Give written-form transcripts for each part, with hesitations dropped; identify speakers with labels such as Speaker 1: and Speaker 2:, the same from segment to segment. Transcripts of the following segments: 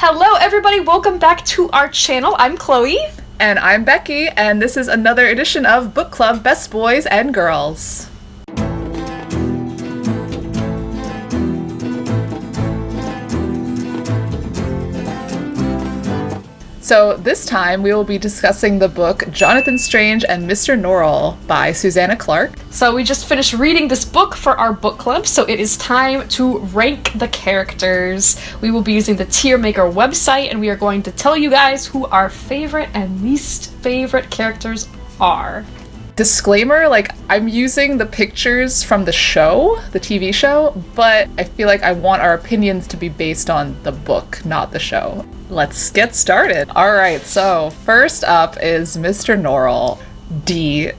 Speaker 1: Hello everybody, welcome back to our channel. I'm Chloe.
Speaker 2: And I'm Becky, and this is another edition of Book Club Best Boys and Girls. So this time we will be discussing the book Jonathan Strange and Mr. Norrell by Susanna Clarke.
Speaker 1: So we just finished reading this book for our book club, so it is time to rank the characters. We will be using the Tier Maker website, and we are going to tell you guys who our favorite and least favorite characters are.
Speaker 2: Disclaimer, I'm using the pictures from the show, the TV show, but I feel like I want our opinions to be based on the book, not the show. Let's get started. All right, so first up is Mr. Norrell. D.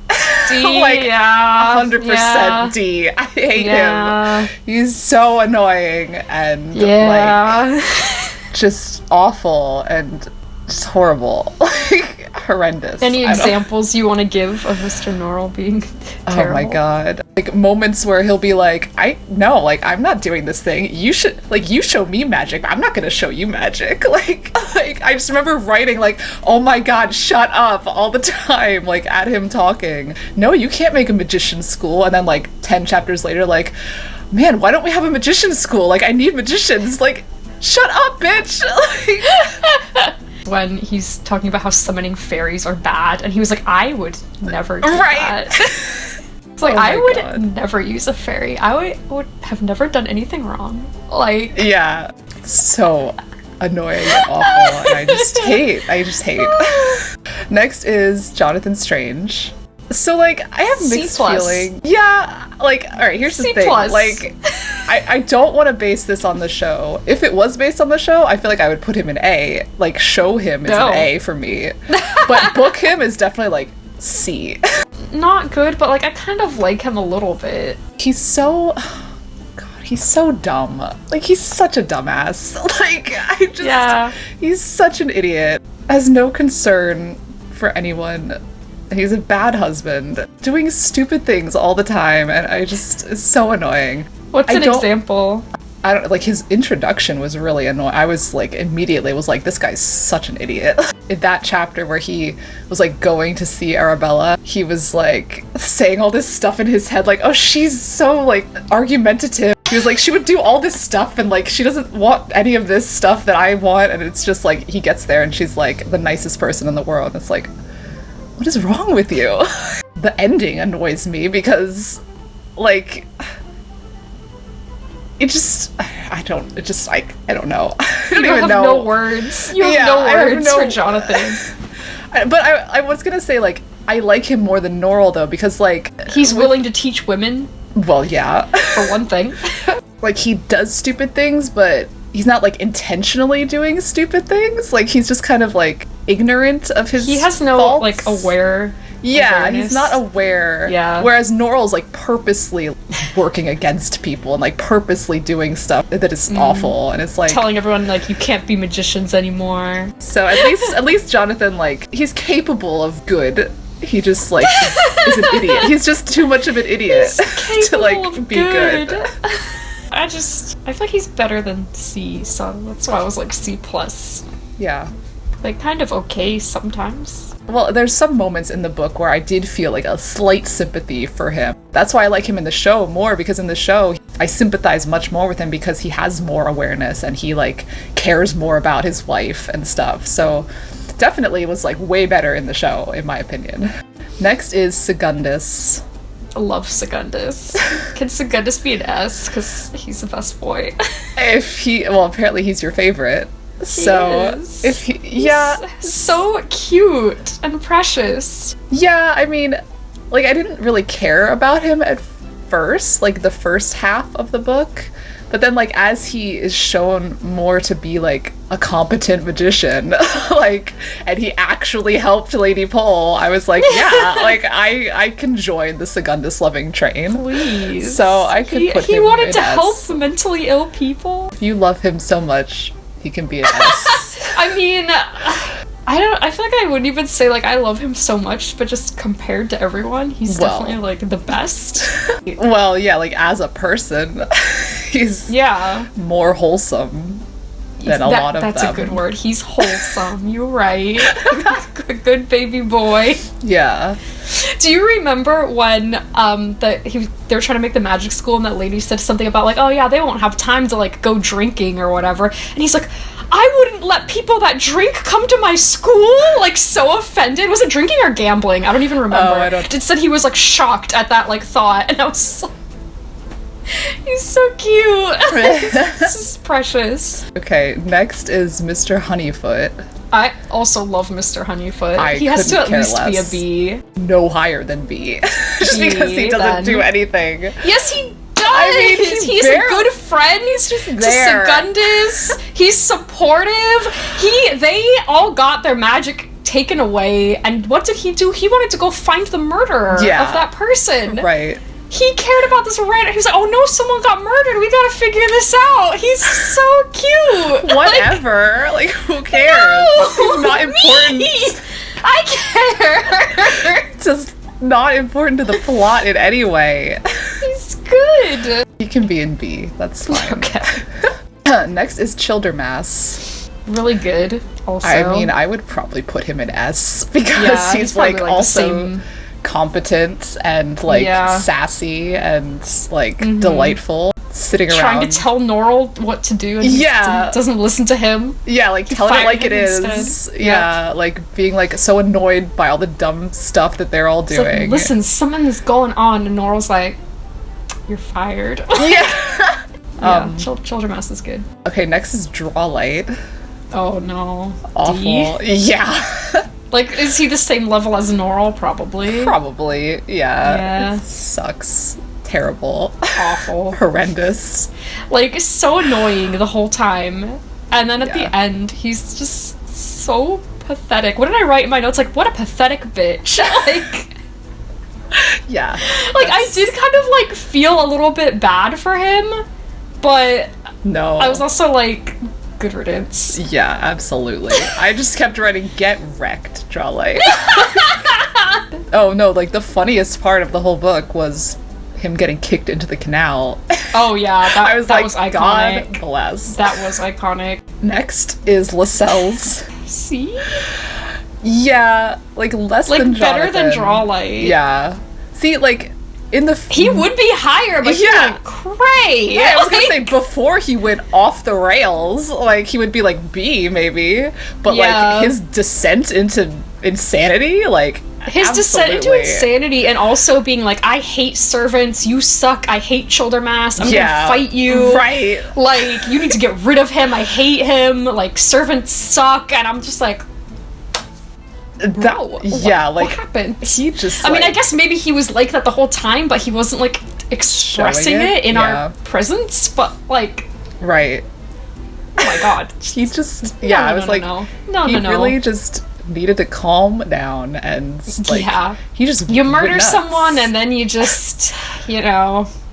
Speaker 1: Yeah.
Speaker 2: 100%
Speaker 1: yeah.
Speaker 2: D. I hate him. He's so annoying and just awful and just horrible. Horrendous.
Speaker 1: Any examples you want to give of Mr. Norrell being terrible?
Speaker 2: Oh my god. Moments where he'll be like, I'm not doing this thing. You show me magic, but I'm not gonna show you magic. I just remember writing oh my god, shut up all the time, at him talking. No, you can't make a magician's school. And then 10 chapters later, man, why don't we have a magician's school? I need magicians. Shut up, bitch.
Speaker 1: When he's talking about how summoning fairies are bad, and he was like, I would never do that. It's I would never use a fairy. I would have never done anything wrong.
Speaker 2: Yeah, so annoying and awful, and I just hate. Next is Jonathan Strange. So, I have mixed feelings. Yeah, alright, here's the thing. I don't want to base this on the show. If it was based on the show, I feel like I would put him in A. Show him is an A for me. But book him is definitely, C.
Speaker 1: Not good, but, I kind of like him a little bit.
Speaker 2: He's so... God, he's so dumb. He's such a dumbass. He's such an idiot. Has no concern for anyone. He's a bad husband, doing stupid things all the time, and it's so annoying.
Speaker 1: What's an example?
Speaker 2: I don't, his introduction was really annoying. I was, immediately was this guy's such an idiot. In that chapter where he was, going to see Arabella, he was, saying all this stuff in his head, oh, she's so, argumentative. He was she would do all this stuff, and, she doesn't want any of this stuff that I want, and it's just, he gets there, and she's, the nicest person in the world, and it's what is wrong with you? The ending annoys me because, I don't know.
Speaker 1: You don't have no words. You have no words for Jonathan.
Speaker 2: But I was gonna say, I like him more than Norrell, though, because,
Speaker 1: he's willing to teach women.
Speaker 2: Well, yeah.
Speaker 1: For one thing.
Speaker 2: He does stupid things, but he's not, intentionally doing stupid things. He's just kind of, ignorant of his
Speaker 1: He has no,
Speaker 2: faults.
Speaker 1: awareness.
Speaker 2: He's not aware.
Speaker 1: Yeah.
Speaker 2: Whereas Norrell's, purposely working against people and, purposely doing stuff that is awful. And it's,
Speaker 1: telling everyone, you can't be magicians anymore.
Speaker 2: So at least Jonathan, he's capable of good. He just, is an idiot. He's just too much of an idiot to, be good.
Speaker 1: I feel like he's better than C, so that's why I was C+.
Speaker 2: Yeah.
Speaker 1: Kind of okay sometimes.
Speaker 2: Well, there's some moments in the book where I did feel a slight sympathy for him. That's why I like him in the show more, because in the show, I sympathize much more with him because he has more awareness and he, cares more about his wife and stuff. So definitely was, way better in the show, in my opinion. Next is Secundus.
Speaker 1: I love Secundus. Can Secundus be an S? Because he's the best boy.
Speaker 2: Apparently he's your favorite.
Speaker 1: He's so cute and precious.
Speaker 2: Yeah, I mean, I didn't really care about him at first, the first half of the book, but then as he is shown more to be a competent magician, and he actually helped Lady Pole, I was I can join the Secundus loving train.
Speaker 1: Please.
Speaker 2: So I could put him.
Speaker 1: He wanted to help mentally ill people.
Speaker 2: If you love him so much, he can be an S.
Speaker 1: I mean, I feel like I wouldn't even say I love him so much, but just compared to everyone, he's definitely the best.
Speaker 2: Well, yeah, as a person, he's more wholesome. than a lot of
Speaker 1: that's
Speaker 2: them.
Speaker 1: a good word. He's wholesome. You're right. Good baby boy.
Speaker 2: Yeah.
Speaker 1: Do you remember when they were trying to make the magic school and that lady said something about like, oh yeah, they won't have time to like go drinking or whatever, and he's like, I wouldn't let people that drink come to my school? Like, so offended. Was it drinking or gambling? I don't even remember.
Speaker 2: Oh, I don't.
Speaker 1: It said he was like shocked at that like thought, and I was so... He's so cute. This is precious.
Speaker 2: Okay, next is Mr. Honeyfoot.
Speaker 1: I also love Mr. Honeyfoot. He has to at least be a B.
Speaker 2: No higher than B. Just because he doesn't do anything.
Speaker 1: Yes, he does.
Speaker 2: I mean,
Speaker 1: he's a good friend. He's just
Speaker 2: there.
Speaker 1: Secundus. He's supportive. They all got their magic taken away, and what did he do? He wanted to go find the murderer of that person.
Speaker 2: Right.
Speaker 1: He cared about this random. He was like, "Oh no, someone got murdered. We gotta figure this out." He's so cute.
Speaker 2: Whatever. Like who cares?
Speaker 1: No,
Speaker 2: He's not important.
Speaker 1: I care.
Speaker 2: Just not important to the plot in any way.
Speaker 1: He's good.
Speaker 2: He can be in B. That's fine.
Speaker 1: Okay.
Speaker 2: Next is Childermass.
Speaker 1: Really good. Also,
Speaker 2: I mean, I would probably put him in S because he's like also competent and like sassy and like delightful, sitting around
Speaker 1: trying to tell Norrell what to do, and he doesn't listen to him.
Speaker 2: Yeah, like tell it like it is. Yeah, like being like so annoyed by all the dumb stuff that they're all doing.
Speaker 1: Like, listen, something is going on, and Norrell's like, "You're fired."
Speaker 2: Yeah.
Speaker 1: Childermass is good.
Speaker 2: Okay, next is Drawlight.
Speaker 1: Oh no.
Speaker 2: Awful.
Speaker 1: D?
Speaker 2: Yeah.
Speaker 1: Like, is he the same level as Norrell? Probably.
Speaker 2: Probably, yeah. It sucks. Terrible.
Speaker 1: Awful.
Speaker 2: Horrendous.
Speaker 1: Like, so annoying the whole time. And then at the end, he's just so pathetic. What did I write in my notes? Like, what a pathetic bitch. Like...
Speaker 2: Yeah.
Speaker 1: Like, I did kind of, like, feel a little bit bad for him, but...
Speaker 2: No.
Speaker 1: I was also like... Good riddance.
Speaker 2: Yeah, absolutely. I just kept writing, get wrecked, Drawlight. Oh no, like the funniest part of the whole book was him getting kicked into the canal.
Speaker 1: Oh yeah, that was iconic.
Speaker 2: God bless.
Speaker 1: That was iconic.
Speaker 2: Next is Lascelles.
Speaker 1: See?
Speaker 2: Yeah, like less than Jonathan.
Speaker 1: Better than Drawlight.
Speaker 2: Yeah. See, like...
Speaker 1: he would be higher, but he went cray.
Speaker 2: Yeah, I was gonna say before he went off the rails, like he would be like B maybe, but like his descent into insanity, like
Speaker 1: his descent into insanity, and also being like, I hate servants, you suck, I hate Childermass, I'm gonna fight you.
Speaker 2: Right.
Speaker 1: Like, you need to get rid of him, I hate him, like servants suck, and I'm just like, what happened?
Speaker 2: He just
Speaker 1: I mean, I guess maybe he was like that the whole time, but he wasn't like expressing it in our presence, but like
Speaker 2: right.
Speaker 1: Oh my god.
Speaker 2: He just I was like he really just needed to calm down and like he just
Speaker 1: you murder someone and then you just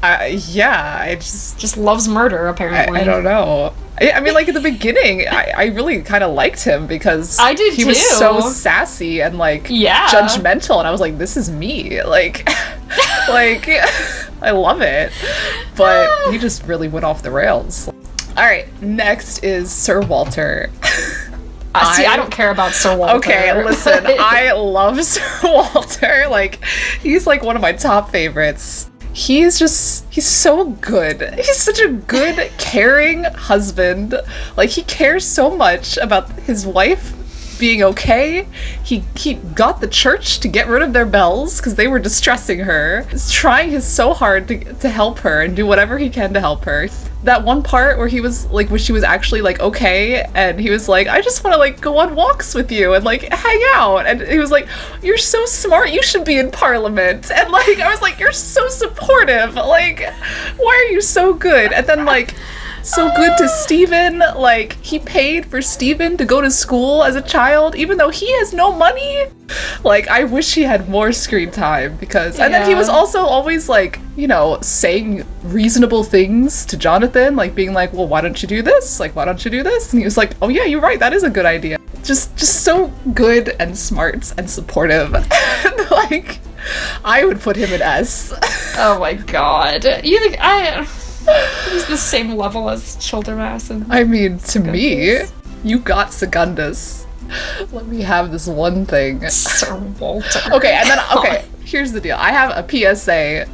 Speaker 2: I just
Speaker 1: loves murder apparently.
Speaker 2: I don't know. I mean, like, at the beginning, I really kind of liked him because
Speaker 1: I did
Speaker 2: he was so sassy and, like, judgmental, and I was like, this is me. Like, I love it. But he just really went off the rails. All right, next is Sir Walter.
Speaker 1: See, I don't care about Sir Walter.
Speaker 2: Okay, listen, I love Sir Walter. Like, he's, like, one of my top favorites. He's so good. He's such a good, caring husband. Like, he cares so much about his wife being okay. He got the church to get rid of their bells because they were distressing her. He's trying so hard to help her and do whatever he can to help her. That one part where he was like, when she was actually like okay, and he was like, I just want to like go on walks with you and like hang out, and he was like, you're so smart, you should be in parliament, and like I was like, you're so supportive, like why are you so good? And then like so good to Stephen, like he paid for Stephen to go to school as a child even though he has no money. Like, I wish he had more screen time because and then he was also always like, saying reasonable things to Jonathan, like being like, well, why don't you do this? Like, why don't you do this? And he was like, oh yeah, you're right, that is a good idea. Just so good and smart and supportive. Like, I would put him in S.
Speaker 1: Oh my god. You think He's the same level as Childermass and
Speaker 2: I mean, to me,
Speaker 1: Secundus.
Speaker 2: you got Secundus. Let me have this one thing.
Speaker 1: Sir Walter.
Speaker 2: Okay, and then, okay, here's the deal. I have a PSA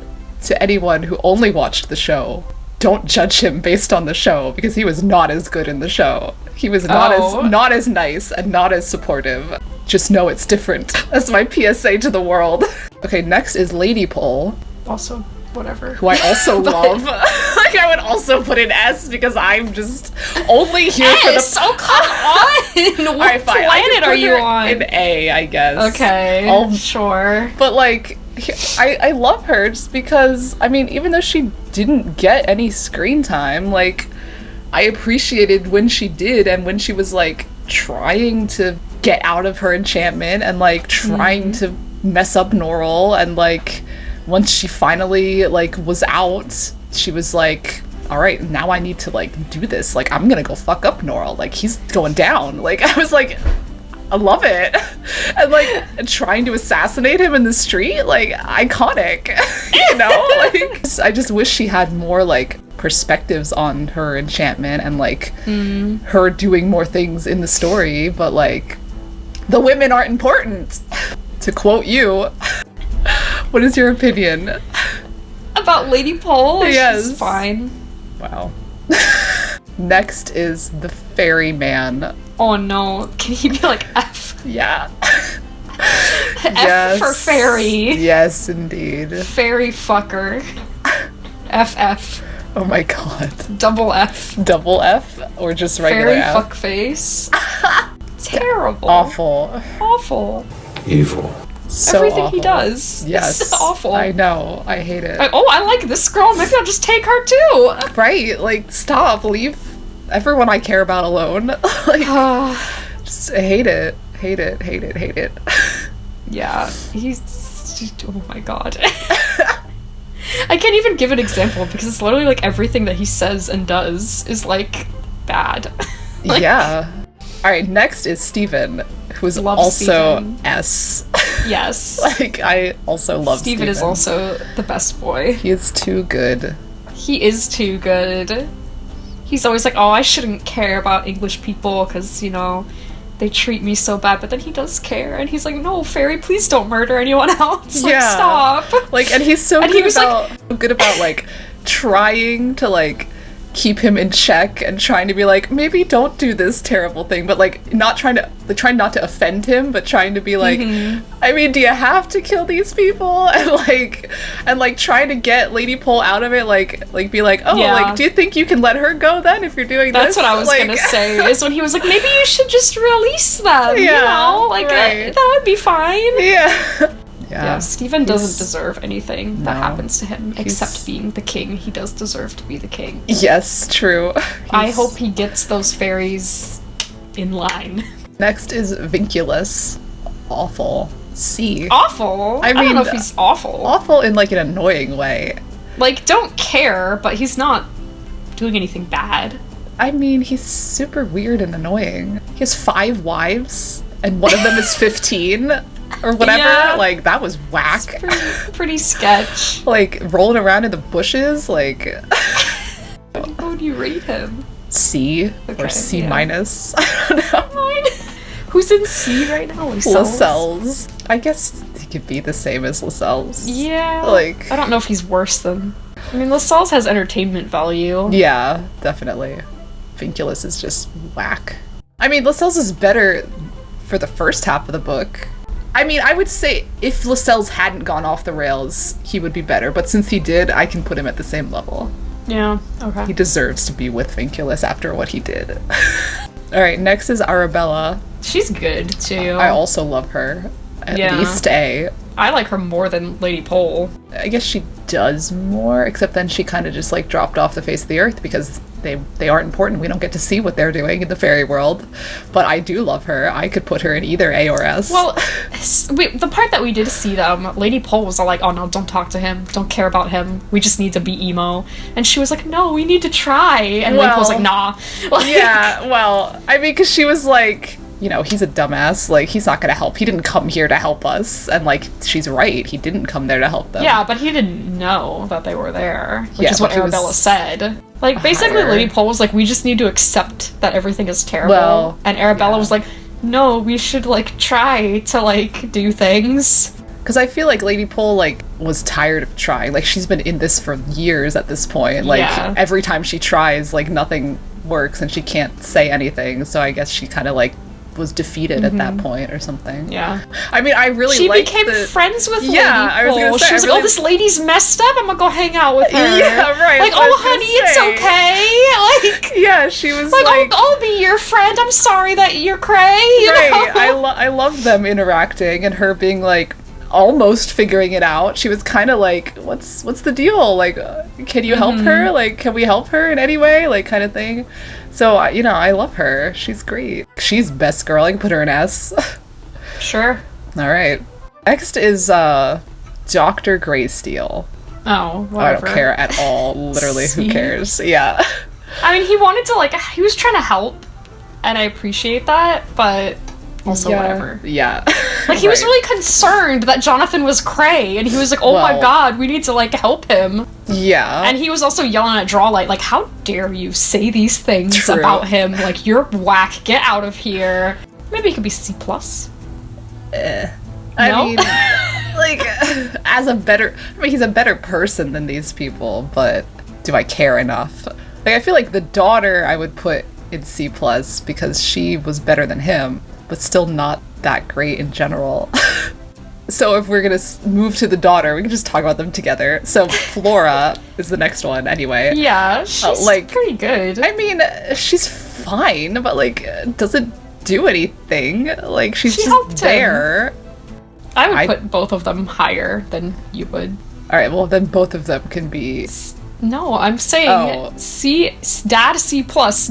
Speaker 2: to anyone who only watched the show. Don't judge him based on the show, because he was not as good in the show. He was not as nice and not as supportive. Just know it's different. That's my PSA to the world. Okay, next is Lady Pole,
Speaker 1: Also, whatever.
Speaker 2: who I also love. Like, I would also put an S because I'm just only here for the...
Speaker 1: Oh, come on! What
Speaker 2: Alright, fine. I can
Speaker 1: planet
Speaker 2: put
Speaker 1: are you
Speaker 2: her
Speaker 1: on?
Speaker 2: An A, I guess.
Speaker 1: Okay, sure.
Speaker 2: But like, I love her just because, I mean, even though she didn't get any screen time, like, I appreciated when she did and when she was like trying to get out of her enchantment and like trying to mess up Norrell, and like once she finally like was out, she was like, all right, now I need to like do this, like I'm gonna go fuck up Norrell, like he's going down. Like I was like, I love it. And like trying to assassinate him in the street, like iconic. You know, like I just wish she had more like perspectives on her enchantment and like her doing more things in the story, but like the women aren't important. To quote you, what is your opinion
Speaker 1: About Lady Pole?
Speaker 2: Yes.
Speaker 1: She's fine.
Speaker 2: Wow. Next is the ferryman.
Speaker 1: Oh no, can he be like F?
Speaker 2: Yeah.
Speaker 1: F for fairy.
Speaker 2: Yes, indeed.
Speaker 1: Fairy fucker. FF.
Speaker 2: Oh my god.
Speaker 1: Double F.
Speaker 2: Double F or just regular
Speaker 1: Fairy
Speaker 2: F?
Speaker 1: fuckface. Terrible.
Speaker 2: Awful.
Speaker 1: Awful.
Speaker 3: Evil.
Speaker 2: So
Speaker 1: Everything
Speaker 2: awful.
Speaker 1: he does.
Speaker 2: Yes.
Speaker 1: Is awful.
Speaker 2: I know. I hate it.
Speaker 1: Like, oh, I like this girl. Maybe I'll just take her too.
Speaker 2: Right? Like, stop. Leave everyone I care about alone. Like, just I hate it. Hate it. Hate it. Hate it.
Speaker 1: Yeah, he's. Oh my god. I can't even give an example because it's literally like everything that he says and does is like bad. Like,
Speaker 2: yeah. Alright, next is Steven, who's
Speaker 1: Love
Speaker 2: also
Speaker 1: Steven.
Speaker 2: S.
Speaker 1: Yes.
Speaker 2: Like, I also love
Speaker 1: Steven is also the best boy.
Speaker 2: He is too good.
Speaker 1: He is too good. He's always like, oh, I shouldn't care about English people because, you know, they treat me so bad. But then he does care. And he's like, no, fairy, please don't murder anyone else. Like,
Speaker 2: Yeah.
Speaker 1: stop.
Speaker 2: Like, and he's so
Speaker 1: And
Speaker 2: good
Speaker 1: he was
Speaker 2: about like trying to like keep him in check and trying to be like, maybe don't do this terrible thing, but like trying not to offend him, but trying to be like, I mean, do you have to kill these people? And like trying to get Lady Pole out of it, like be like, oh,
Speaker 1: Yeah.
Speaker 2: like, do you think you can let her go then if you're doing
Speaker 1: That's
Speaker 2: this?
Speaker 1: what I was
Speaker 2: Like-
Speaker 1: gonna say, is when he was like, maybe you should just release them, you
Speaker 2: Yeah,
Speaker 1: know? Like,
Speaker 2: right.
Speaker 1: that would be fine.
Speaker 2: Yeah.
Speaker 1: Yeah, Steven doesn't
Speaker 2: He's-
Speaker 1: deserve anything that
Speaker 2: No.
Speaker 1: happens to him,
Speaker 2: He's-
Speaker 1: except being the king. He does deserve to be the king.
Speaker 2: Yes, true.
Speaker 1: I
Speaker 2: He's-
Speaker 1: hope he gets those fairies in line.
Speaker 2: Next is Vinculus. Awful. C.
Speaker 1: Awful? I
Speaker 2: mean,
Speaker 1: don't know if he's awful.
Speaker 2: Awful in like an annoying way.
Speaker 1: Like, don't care, but he's not doing anything bad.
Speaker 2: I mean, he's super weird and annoying. He has 5 wives, and one of them is 15 or whatever.
Speaker 1: Yeah.
Speaker 2: Like, that was whack.
Speaker 1: Pretty sketch.
Speaker 2: Like, rolling around in the bushes, like
Speaker 1: How would you rate him?
Speaker 2: C
Speaker 1: Okay,
Speaker 2: or C
Speaker 1: yeah.
Speaker 2: minus. I don't know.
Speaker 1: Who's in C right now?
Speaker 2: Lascelles. I guess he could be the same as Lascelles.
Speaker 1: Yeah.
Speaker 2: Like-
Speaker 1: I don't know if he's worse than. I mean, Lascelles has entertainment value.
Speaker 2: Yeah, definitely. Vinculus is just whack. I mean, Lascelles is better for the first half of the book. I mean, I would say if Lascelles hadn't gone off the rails, he would be better. But since he did, I can put him at the same level.
Speaker 1: Yeah, okay.
Speaker 2: He deserves to be with Vinculus after what he did. Alright, next is Arabella.
Speaker 1: She's good, too.
Speaker 2: I also love her. At
Speaker 1: Yeah.
Speaker 2: least A.
Speaker 1: I like her more than Lady Pole.
Speaker 2: I guess she does more, except then she kind of just like dropped off the face of the earth because they aren't important. We don't get to see what they're doing in the fairy world. But I do love her. I could put her in either A or S.
Speaker 1: Well, the part that we did see them, Lady Pole was all like, oh no, don't talk to him. Don't care about him. We just need to be emo. And she was like, no, we need to try. And Lady Pole's like, nah. Like,
Speaker 2: yeah, well, I mean, because she was like, you know, he's a dumbass. Like, he's not gonna help. He didn't come here to help us. And, like, she's right. He didn't come there to help them.
Speaker 1: Yeah, but he didn't know that they were there, which
Speaker 2: Yeah,
Speaker 1: is what
Speaker 2: but he was
Speaker 1: Arabella said. Like, basically,
Speaker 2: higher.
Speaker 1: Lady Pole was like, we just need to accept that everything is terrible.
Speaker 2: Well,
Speaker 1: and Arabella
Speaker 2: yeah.
Speaker 1: was like, no, we should, like, try to, like, do things.
Speaker 2: Because I feel like Lady Pole, like, was tired of trying. Like, she's been in this for years at this point. Like,
Speaker 1: Yeah.
Speaker 2: every time she tries, like, nothing works and she can't say anything. So I guess she kind of, like, was defeated at that point or something.
Speaker 1: Yeah.
Speaker 2: I mean, I really
Speaker 1: She
Speaker 2: liked
Speaker 1: became
Speaker 2: the...
Speaker 1: friends with Lady
Speaker 2: Yeah, I was
Speaker 1: Pole.
Speaker 2: gonna say,
Speaker 1: She was
Speaker 2: I
Speaker 1: like, oh,
Speaker 2: really-
Speaker 1: this lady's messed up. I'm gonna go hang out with her.
Speaker 2: Yeah, right,
Speaker 1: Like,
Speaker 2: that's what I
Speaker 1: oh,
Speaker 2: was gonna
Speaker 1: honey, it's
Speaker 2: say.
Speaker 1: okay. Like,
Speaker 2: Yeah, she was
Speaker 1: like,
Speaker 2: like...
Speaker 1: I'll be your friend. I'm sorry that you're cray. You
Speaker 2: Right,
Speaker 1: know?
Speaker 2: I love them interacting and her being, like, almost figuring it out. She was kind of like, what's the deal? Like, can you help her? Like, can we help her in any way? Like, kind of thing. So, you know, I love her. She's great. She's best girl. I can put her in S.
Speaker 1: Sure.
Speaker 2: All right. Next is Dr.
Speaker 1: Oh,
Speaker 2: Greysteel. I
Speaker 1: whatever.
Speaker 2: don't care at all. Literally, who
Speaker 1: See?
Speaker 2: cares? Yeah.
Speaker 1: I mean, he wanted to, like, he was trying to help, and I appreciate that, but also whatever.
Speaker 2: Yeah.
Speaker 1: Like, he was
Speaker 2: Right.
Speaker 1: really concerned that Jonathan was cray, and he was like, oh my
Speaker 2: Well-
Speaker 1: god, we need to, like, help him.
Speaker 2: Yeah.
Speaker 1: And he was also yelling at Drawlight, like, how dare you say these things
Speaker 2: True.
Speaker 1: about him? Like, you're whack, get out of here. Maybe he could be C+.
Speaker 2: I
Speaker 1: No?
Speaker 2: mean, like, he's a better person than these people, but do I care enough? Like, I feel like the daughter I would put in C+, because she was better than him, but still not that great in general. So if we're gonna move to the daughter, we can just talk about them together. So Flora is the next one, anyway.
Speaker 1: Yeah, she's
Speaker 2: like,
Speaker 1: pretty good.
Speaker 2: I mean, she's fine, but, like, doesn't do anything. Like, she's
Speaker 1: She
Speaker 2: just
Speaker 1: helped him.
Speaker 2: there.
Speaker 1: I would
Speaker 2: I-
Speaker 1: put both of them higher than you would.
Speaker 2: All right, well, then both of them can be...
Speaker 1: No, I'm saying
Speaker 2: Oh.
Speaker 1: Dad C+,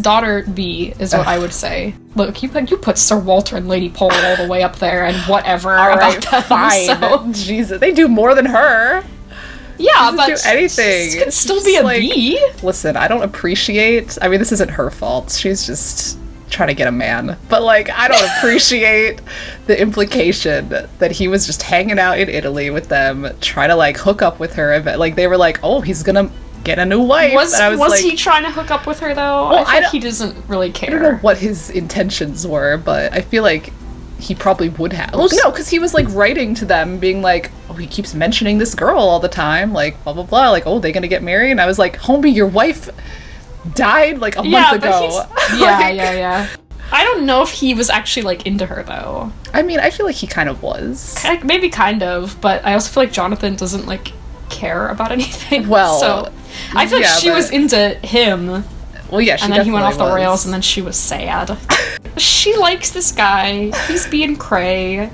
Speaker 1: daughter B is what I would say. Look, you put Sir Walter and Lady Pole all the way up there, and whatever
Speaker 2: All
Speaker 1: about
Speaker 2: right,
Speaker 1: them.
Speaker 2: fine.
Speaker 1: So.
Speaker 2: Jesus, they do more than her.
Speaker 1: Yeah,
Speaker 2: Doesn't
Speaker 1: but
Speaker 2: do anything.
Speaker 1: It could
Speaker 2: It's
Speaker 1: still
Speaker 2: just
Speaker 1: be a
Speaker 2: like-
Speaker 1: B.
Speaker 2: Listen, I don't appreciate... I mean, this isn't her fault. She's just trying to get a man. But, like, I don't appreciate the implication that he was just hanging out in Italy with them, trying to, like, hook up with her. But, like, they were like, oh, he's gonna get a new wife.
Speaker 1: Was
Speaker 2: and I was like,
Speaker 1: he trying to hook up with her though?
Speaker 2: Well,
Speaker 1: I
Speaker 2: I
Speaker 1: think
Speaker 2: don't-
Speaker 1: he doesn't really
Speaker 2: I don't know
Speaker 1: care.
Speaker 2: what his intentions were, but I feel like he probably would have. Well, no, because he was, like, writing to them, being like, oh, he keeps mentioning this girl all the time, like, blah, blah, blah, like, oh, they gonna get married? And I was like, homie, your wife died, like, a month ago.
Speaker 1: But yeah,
Speaker 2: Like,
Speaker 1: yeah. I don't know if he was actually, like, into her though.
Speaker 2: I mean, I feel like he kind of was.
Speaker 1: Like, maybe kind of, but I also feel like Jonathan doesn't, like, care about anything.
Speaker 2: Well,
Speaker 1: so I feel like
Speaker 2: yeah,
Speaker 1: she was
Speaker 2: but-
Speaker 1: into him,
Speaker 2: Well, yeah, she
Speaker 1: and then he went off
Speaker 2: definitely
Speaker 1: the rails,
Speaker 2: was.
Speaker 1: and then she was sad. She likes this guy. He's being cray.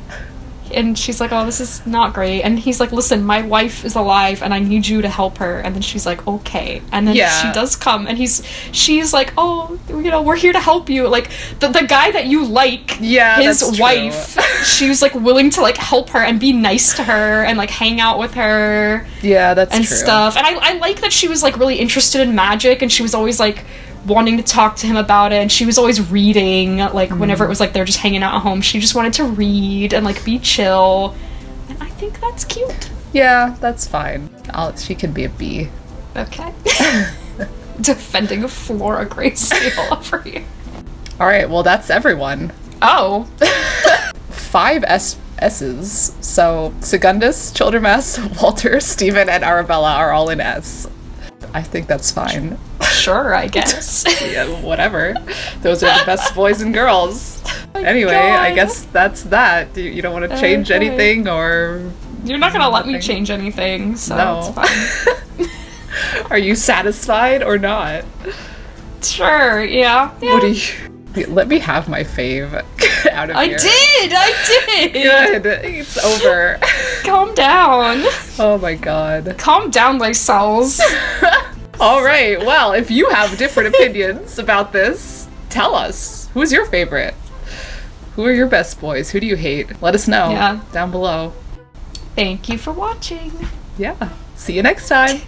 Speaker 1: And she's like, oh, this is not great. And he's like, listen, my wife is alive and I need you to help her. And then she's like, okay. And then
Speaker 2: Yeah.
Speaker 1: she does come and she's like, oh, you know, we're here to help you. Like, the guy that you like,
Speaker 2: Yeah,
Speaker 1: his
Speaker 2: that's true.
Speaker 1: wife, she was like willing to like help her and be nice to her and like hang out with her
Speaker 2: Yeah, that's
Speaker 1: and
Speaker 2: true.
Speaker 1: stuff. And I like that she was like really interested in magic and she was always like wanting to talk to him about it, and she was always reading, like whenever it was like they're just hanging out at home, she just wanted to read and like be chill, and I think that's cute.
Speaker 2: Yeah, that's fine. She can be a B.
Speaker 1: Okay. Defending Flora Greysteel over here.
Speaker 2: All right, well, that's everyone.
Speaker 1: Oh.
Speaker 2: 5 S's. So Secundus, Childermass, Walter, Stephen, and Arabella are all in S. I think that's fine.
Speaker 1: Sure, I guess.
Speaker 2: Yeah, whatever. Those are the best boys and girls. Anyway, I
Speaker 1: God.
Speaker 2: guess that's that. You don't want to change
Speaker 1: Okay.
Speaker 2: anything, or
Speaker 1: You're not gonna let me
Speaker 2: Nothing.
Speaker 1: change anything, so
Speaker 2: No.
Speaker 1: it's fine.
Speaker 2: are you satisfied or not?
Speaker 1: Sure, yeah.
Speaker 2: What do you... Let me have my fave out of
Speaker 1: I
Speaker 2: here.
Speaker 1: did!
Speaker 2: Good. It's over.
Speaker 1: Calm down.
Speaker 2: Oh my god.
Speaker 1: Calm down, Lycells.
Speaker 2: All right. Well, if you have different opinions about this, tell us. Who's your favorite? Who are your best boys? Who do you hate? Let us know
Speaker 1: Yeah.
Speaker 2: down below.
Speaker 1: Thank you for watching.
Speaker 2: Yeah. See you next time.